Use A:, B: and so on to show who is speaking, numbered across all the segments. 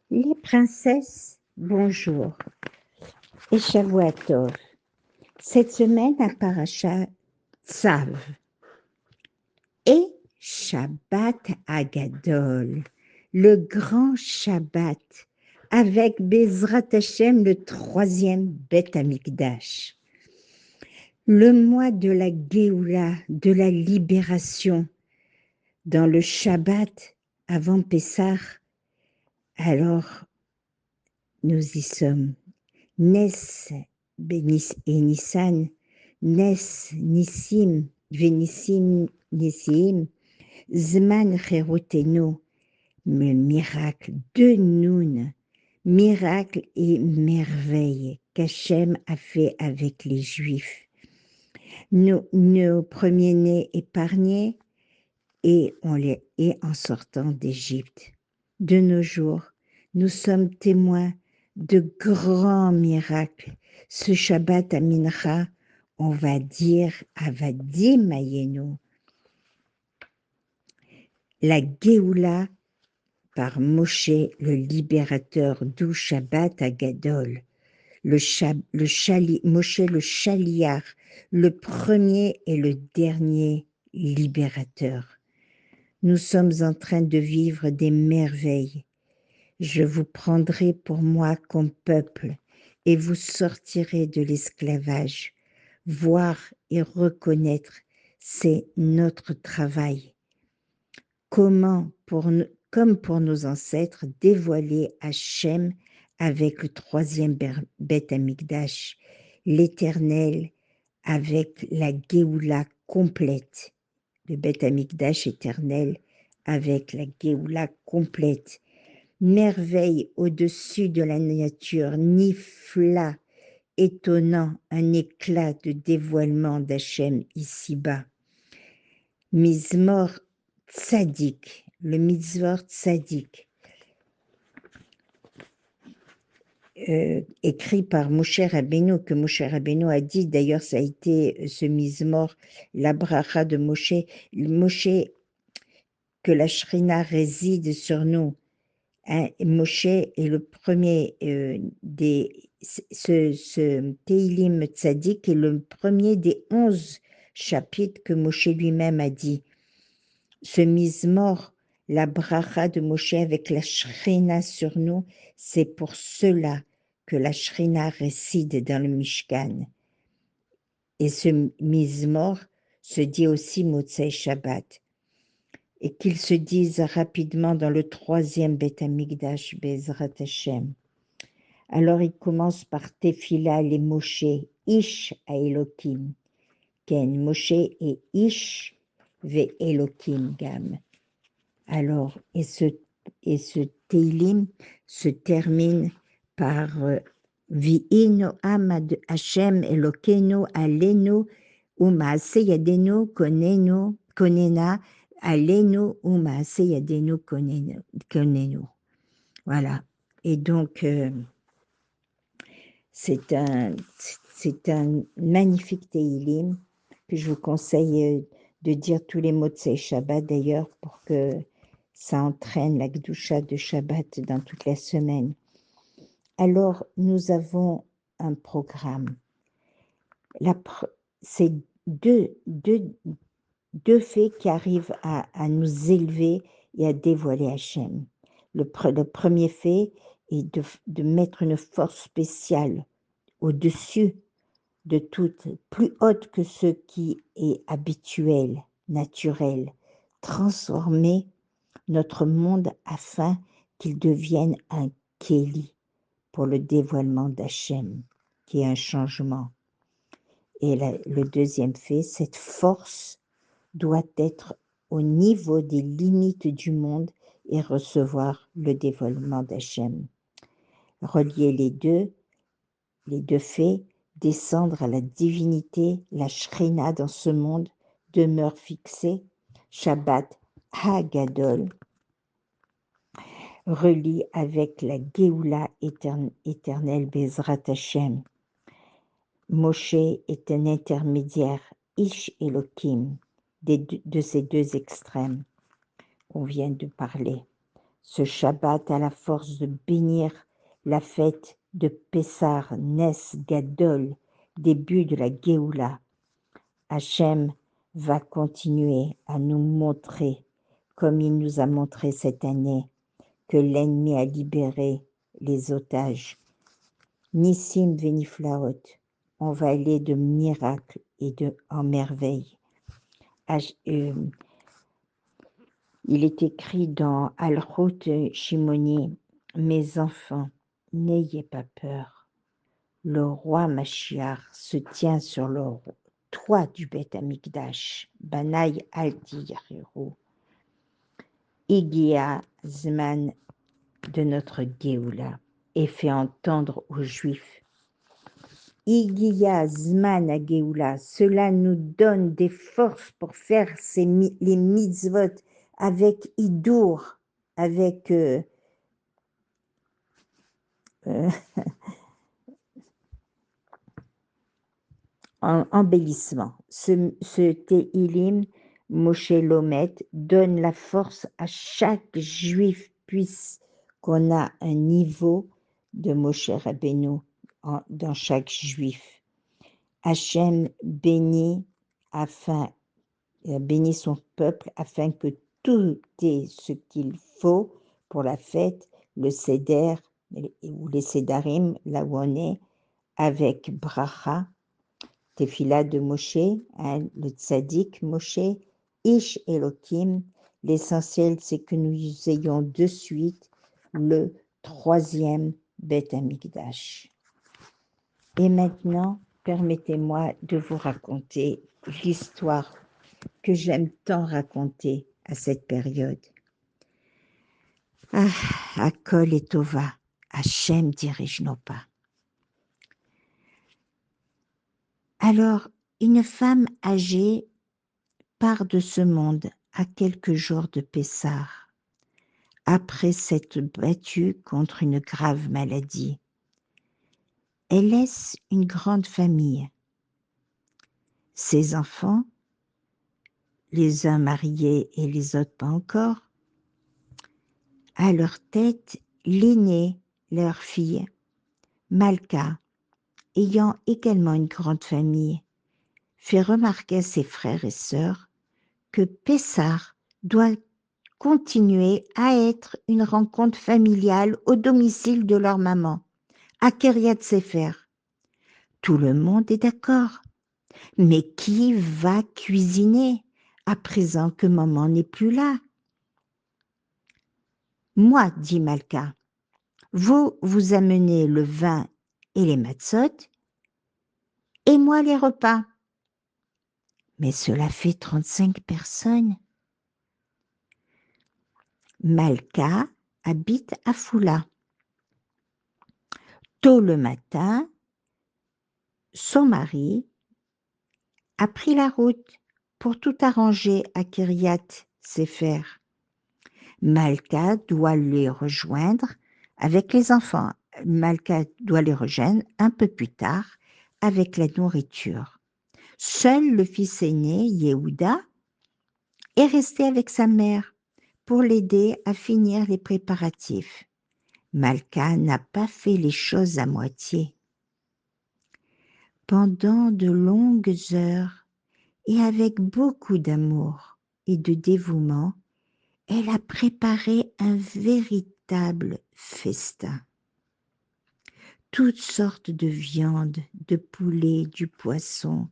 A: Les princesses, bonjour, et Shavua Tov. Cette semaine, un parasha Tzav et Shabbat Agadol, le grand Shabbat, avec Bezrat Hashem, le troisième Bet Amikdash. Le mois de la Géoula, de la libération, dans le Shabbat avant Pessah, alors nous y sommes. Nes Benis et Nissan, Nes Nissim, Venissim Nissim, Zman Cheroteno, le miracle de Noun, miracle et merveille qu'Hachem a fait avec les Juifs. Nos premiers-nés épargnés et en sortant d'Égypte. De nos jours, nous sommes témoins de grands miracles. Ce Shabbat à Mincha, on va dire Avadim Ayenu. La Géoula par Moshe, le libérateur, d'où Shabbat à Gadol. Moshe le Chaliar, le premier et le dernier libérateur. Nous sommes en train de vivre des merveilles. Je vous prendrai pour moi comme peuple et vous sortirez de l'esclavage. Voir et reconnaître, c'est notre travail. Comme pour nos ancêtres, dévoiler Hachem avec le troisième Bet Amikdash, l'Éternel avec la Géoula complète, le Bet Amikdash éternel avec la Géoula complète. Merveille au-dessus de la nature, nifla, étonnant, un éclat de dévoilement d'Hachem ici-bas. Mizmor Tzadik, le Mizmor Tzadik, écrit par Moshe Rabbeinu, que Moshe Rabbeinu a dit, d'ailleurs ça a été ce Mizmor, la bracha de Moshe, que la Shrina réside sur nous. Moshe est le premier ce Teilim Tzadik est le premier des 11 chapitres que Moshe lui-même a dit. Ce Mizmor, la bracha de Moshe avec la Shrina sur nous, c'est pour cela que la Shrina réside dans le Mishkan. Et ce Mizmor se dit aussi Motzei Shabbat. Et qu'ils se disent rapidement dans le troisième Bet Amikdash Bezrat Hashem. Alors il commence par Tefila les Moshe, Ish à Elohim. Ken Moshe et Ish ve Elohim Gam. Alors, et ce Teilim se termine par Vi'ino Amad Hashem Elokeinu Alenu Umaase Yadenu Konena Alenu Umaase Yadenu Konenu. Voilà. Et donc, c'est un magnifique Teilim que je vous conseille de dire tous les mots de ces Shabbat d'ailleurs pour que ça entraîne la Gdusha de Shabbat dans toute la semaine. Alors, nous avons un programme. C'est deux faits qui arrivent à nous élever et à dévoiler Hachem. Le premier fait est de mettre une force spéciale au-dessus de toute, plus haute que ce qui est habituel, naturel, transformer notre monde afin qu'il devienne un Kéli pour le dévoilement d'Hachem, qui est un changement. Et le deuxième fait, cette force doit être au niveau des limites du monde et recevoir le dévoilement d'Hachem. Relier les deux faits, descendre à la divinité, la Shrina dans ce monde demeure fixée, Shabbat Hagadol, relie avec la Géoula éternelle Bezrat Hashem. Moshe est un intermédiaire, Ish Elohim, de ces deux extrêmes qu'on vient de parler. Ce Shabbat a la force de bénir la fête de Pessar, Nes Gadol, début de la Géoula. Hachem va continuer à nous montrer, comme il nous a montré cette année, que l'ennemi a libéré les otages. Nissim Veniflaot, on va aller de miracle et en merveille. Il est écrit dans Al-Rout Shimoni, « Mes enfants, n'ayez pas peur. Le roi Mashiach se tient sur le toit du Beth Amikdash. Banaï Alti Yahiru. Igia Zman de notre Géoula et fait entendre aux Juifs. Igia Zman à Géoula, cela nous donne des forces pour faire les mitzvot avec Idour, avec embellissement. Ce Tehilim, Moshe Lomet, donne la force à chaque juif, puisqu'on a un niveau de Moshe Rabbeinu dans chaque juif. Hachem bénit son peuple afin que tout ait ce qu'il faut pour la fête, le Seder ou les Sédarim, là où on est, avec Bracha, Tefila de Moshe, le Tzadik Moshe, Ish Elohim. L'essentiel, c'est que nous ayons de suite le 3e Beth Amikdash. Et maintenant, permettez-moi de vous raconter l'histoire que j'aime tant raconter à cette période. Ah, Akol et Tova, Hachem dirige nos pas. Alors, une femme âgée part de ce monde à quelques jours de Pessar, après s'être battue contre une grave maladie. Elle laisse une grande famille. Ses enfants, les uns mariés et les autres pas encore, à leur tête l'aînée, leur fille, Malka, ayant également une grande famille, fait remarquer à ses frères et sœurs que Pessar doit continuer à être une rencontre familiale au domicile de leur maman, à Kiryat Sefer. Tout le monde est d'accord. Mais qui va cuisiner à présent que maman n'est plus là? Moi, dit Malka, vous amenez le vin et les matzot, et moi les repas. Mais cela fait 35 personnes. Malka habite à Foula. Tôt le matin, son mari a pris la route pour tout arranger à Kiryat Sefer. Malka doit les rejoindre avec les enfants. Malka doit les rejoindre un peu plus tard avec la nourriture. Seul le fils aîné, Yehuda, est resté avec sa mère pour l'aider à finir les préparatifs. Malka n'a pas fait les choses à moitié. Pendant de longues heures et avec beaucoup d'amour et de dévouement, elle a préparé un véritable festin. Toutes sortes de viandes, de poulet, du poisson,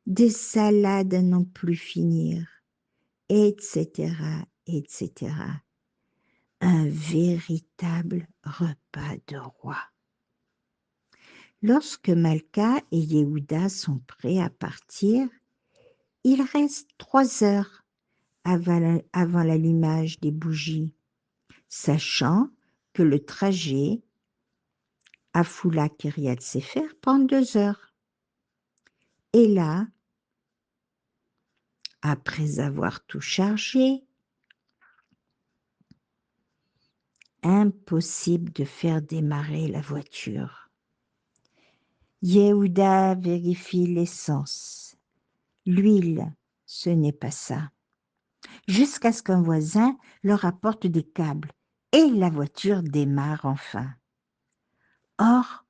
A: des salades à n'en plus finir, etc., etc. Un véritable repas de roi. Lorsque Malka et Yehuda sont prêts à partir, il reste 3 heures avant l'allumage des bougies, sachant que le trajet à Foula Kiryat Sefer prend 2 heures. Et là, après avoir tout chargé, impossible de faire démarrer la voiture. Yehuda vérifie l'essence. L'huile, ce n'est pas ça. Jusqu'à ce qu'un voisin leur apporte des câbles et la voiture démarre enfin. Or,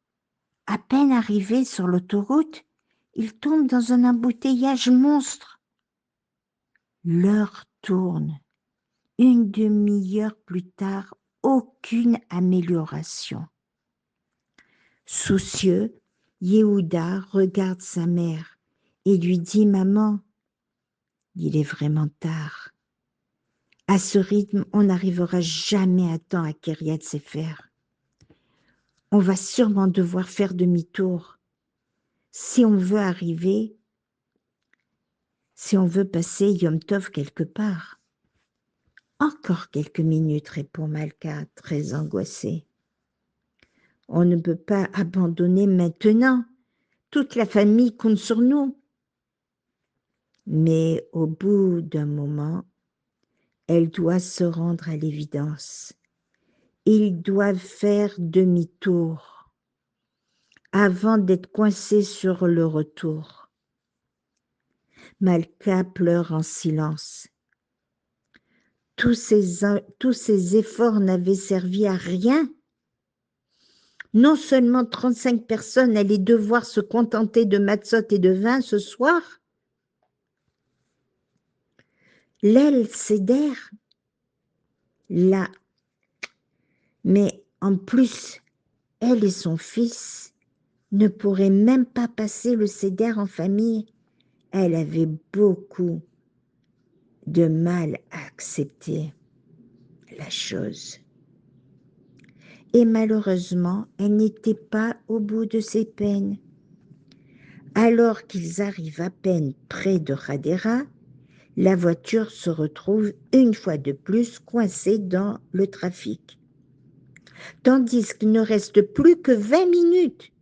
A: à peine arrivé sur l'autoroute, il tombe dans un embouteillage monstre. L'heure tourne. Une demi-heure plus tard, aucune amélioration. Soucieux, Yehuda regarde sa mère et lui dit « Maman, il est vraiment tard. À ce rythme, on n'arrivera jamais à temps à Kiryat Sefer. On va sûrement devoir faire demi-tour. Si on veut arriver, si on veut passer Yom Tov quelque part. » Encore quelques minutes, répond Malka, très angoissée. On ne peut pas abandonner maintenant. Toute la famille compte sur nous. Mais au bout d'un moment, elle doit se rendre à l'évidence. Ils doivent faire demi-tour avant d'être coincés sur le retour. Malka pleure en silence. Tous ces efforts n'avaient servi à rien. Non seulement 35 personnes allaient devoir se contenter de matzot et de vin ce soir, l'aile Seder, là. Mais en plus, elle et son fils ne pourraient même pas passer le Seder en famille. Elle avait beaucoup de mal à accepter la chose. Et malheureusement, elle n'était pas au bout de ses peines. Alors qu'ils arrivent à peine près de Hadera, la voiture se retrouve une fois de plus coincée dans le trafic. Tandis qu'il ne reste plus que 20 minutes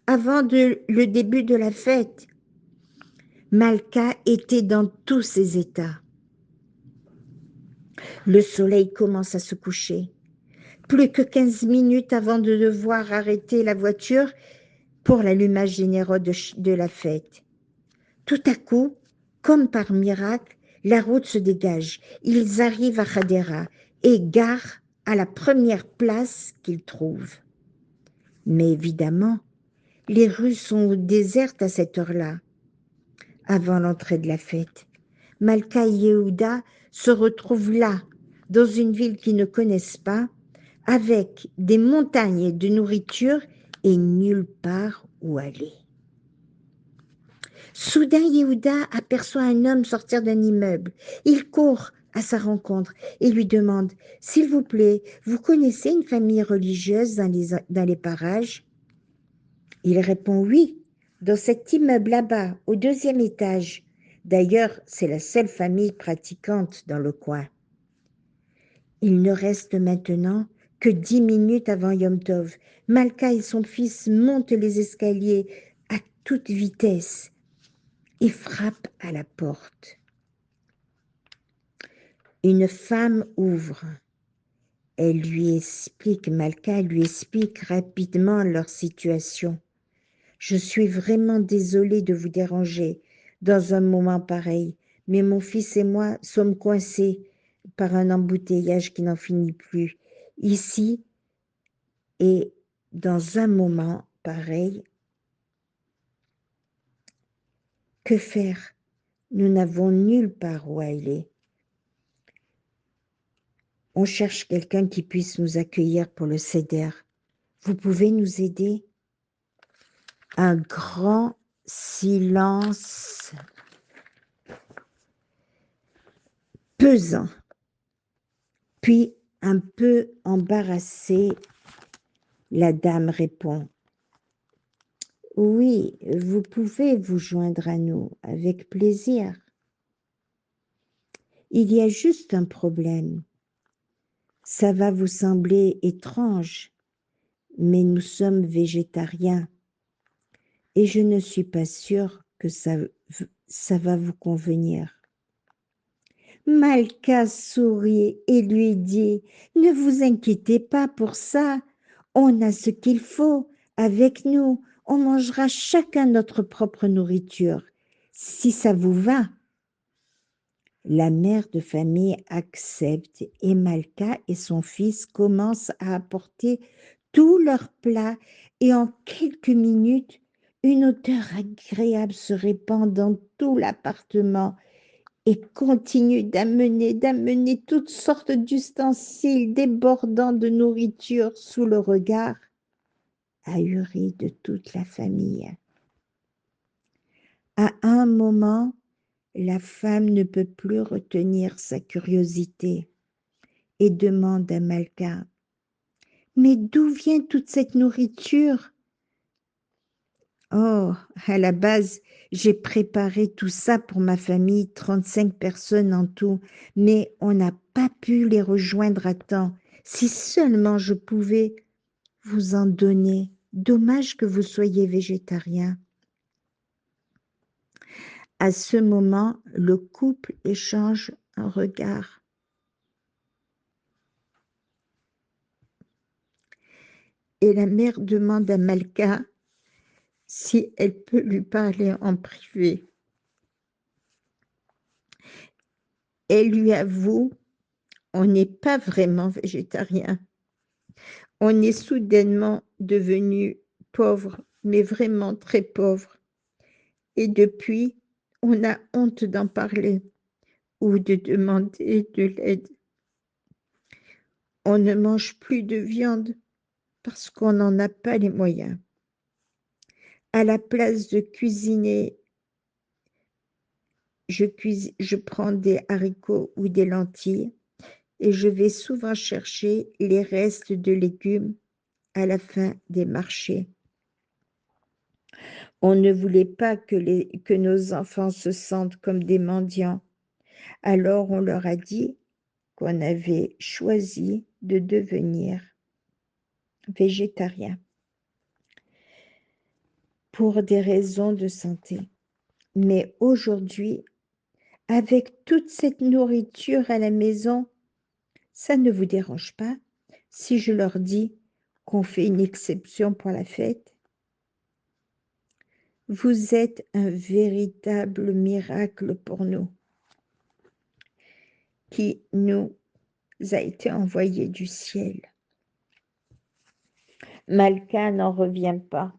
A: avant le début de la fête. Malka était dans tous ses états. Le soleil commence à se coucher. Plus que 15 minutes avant de devoir arrêter la voiture pour l'allumage généreux de la fête. Tout à coup, comme par miracle, la route se dégage. Ils arrivent à Hadera et garent à la première place qu'ils trouvent. Mais évidemment, les rues sont désertes à cette heure-là, avant l'entrée de la fête. Malka et Yehuda se retrouvent là, dans une ville qu'ils ne connaissent pas, avec des montagnes de nourriture et nulle part où aller. Soudain, Yehuda aperçoit un homme sortir d'un immeuble. Il court à sa rencontre et lui demande « S'il vous plaît, vous connaissez une famille religieuse dans les parages ?» Il répond « Oui, dans cet immeuble là-bas, au 2e étage. D'ailleurs, c'est la seule famille pratiquante dans le coin. » Il ne reste maintenant que 10 minutes avant Yom Tov. Malka et son fils montent les escaliers à toute vitesse et frappent à la porte. Une femme ouvre. Malka lui explique rapidement leur situation. « Je suis vraiment désolée de vous déranger dans un moment pareil, mais mon fils et moi sommes coincés par un embouteillage qui n'en finit plus. Ici, et dans un moment pareil, que faire? Nous n'avons nulle part où aller. On cherche quelqu'un qui puisse nous accueillir pour le Seder. Vous pouvez nous aider ?» Un grand silence pesant. Puis, un peu embarrassée, la dame répond « Oui, vous pouvez vous joindre à nous, avec plaisir. Il y a juste un problème. Ça va vous sembler étrange, mais nous sommes végétariens et je ne suis pas sûre que ça va vous convenir. » Malka sourit et lui dit « Ne vous inquiétez pas pour ça, on a ce qu'il faut avec nous, on mangera chacun notre propre nourriture, si ça vous va. » La mère de famille accepte et Malka et son fils commencent à apporter tous leurs plats et en quelques minutes, une odeur agréable se répand dans tout l'appartement et continue d'amener toutes sortes d'ustensiles débordant de nourriture sous le regard ahuri de toute la famille. À un moment, la femme ne peut plus retenir sa curiosité et demande à Malka: Mais d'où vient toute cette nourriture? Oh, à la base, j'ai préparé tout ça pour ma famille, 35 personnes en tout, mais on n'a pas pu les rejoindre à temps. Si seulement je pouvais vous en donner. Dommage que vous soyez végétarien. À ce moment, le couple échange un regard. Et la mère demande à Malka si elle peut lui parler en privé. Elle lui avoue: on n'est pas vraiment végétarien. On est soudainement devenu pauvre, mais vraiment très pauvre. Et depuis, on a honte d'en parler ou de demander de l'aide. On ne mange plus de viande parce qu'on n'en a pas les moyens. À la place de cuisiner, je prends des haricots ou des lentilles et je vais souvent chercher les restes de légumes à la fin des marchés. On ne voulait pas que nos enfants se sentent comme des mendiants. Alors on leur a dit qu'on avait choisi de devenir végétarien pour des raisons de santé. Mais aujourd'hui, avec toute cette nourriture à la maison, ça ne vous dérange pas si je leur dis qu'on fait une exception pour la fête? Vous êtes un véritable miracle pour nous, qui nous a été envoyé du ciel. Malka n'en revient pas.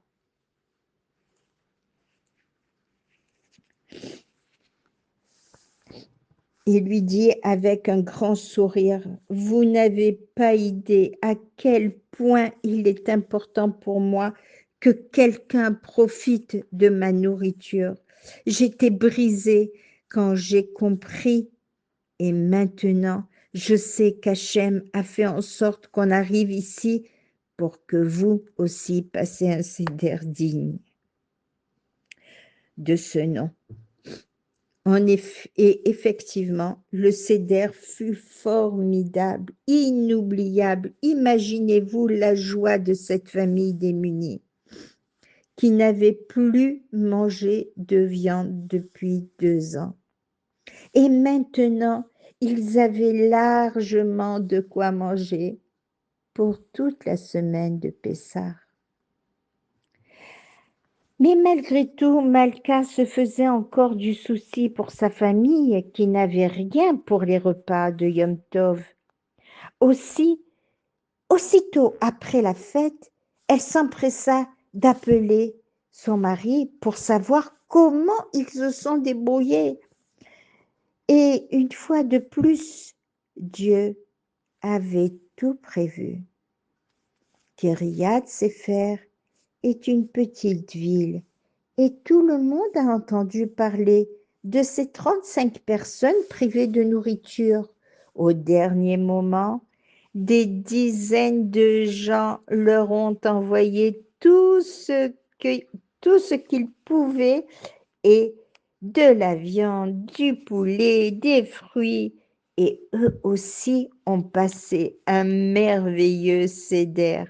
A: Il lui dit avec un grand sourire: vous n'avez pas idée à quel point il est important pour moi que quelqu'un profite de ma nourriture. J'étais brisée quand j'ai compris et maintenant je sais qu'Hachem a fait en sorte qu'on arrive ici pour que vous aussi passiez un seder digne de ce nom. Et effectivement, le seder fut formidable, inoubliable. Imaginez-vous la joie de cette famille démunie qui n'avait plus mangé de viande depuis 2 ans. Et maintenant, ils avaient largement de quoi manger pour toute la semaine de Pessah. Mais malgré tout, Malka se faisait encore du souci pour sa famille qui n'avait rien pour les repas de Yom Tov. Aussitôt après la fête, elle s'empressa d'appeler son mari pour savoir comment ils se sont débrouillés. Et une fois de plus, Dieu avait tout prévu. Kiryat Sefer est une petite ville et tout le monde a entendu parler de ces 35 personnes privées de nourriture. Au dernier moment, des dizaines de gens leur ont envoyé tout ce qu'ils pouvaient et de la viande, du poulet, des fruits. Et eux aussi ont passé un merveilleux seder.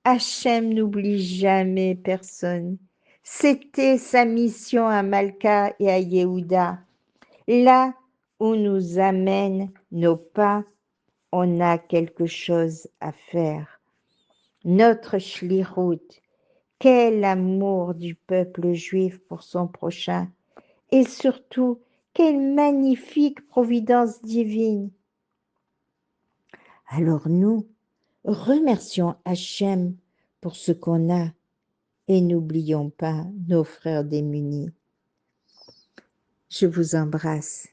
A: Hachem n'oublie jamais personne. C'était sa mission à Malka et à Yehuda. Là où nous amènent nos pas, on a quelque chose à faire. Notre shlichut, quel amour du peuple juif pour son prochain et surtout Quelle magnifique providence divine! Alors nous, remercions Hachem pour ce qu'on a et n'oublions pas nos frères démunis. Je vous embrasse.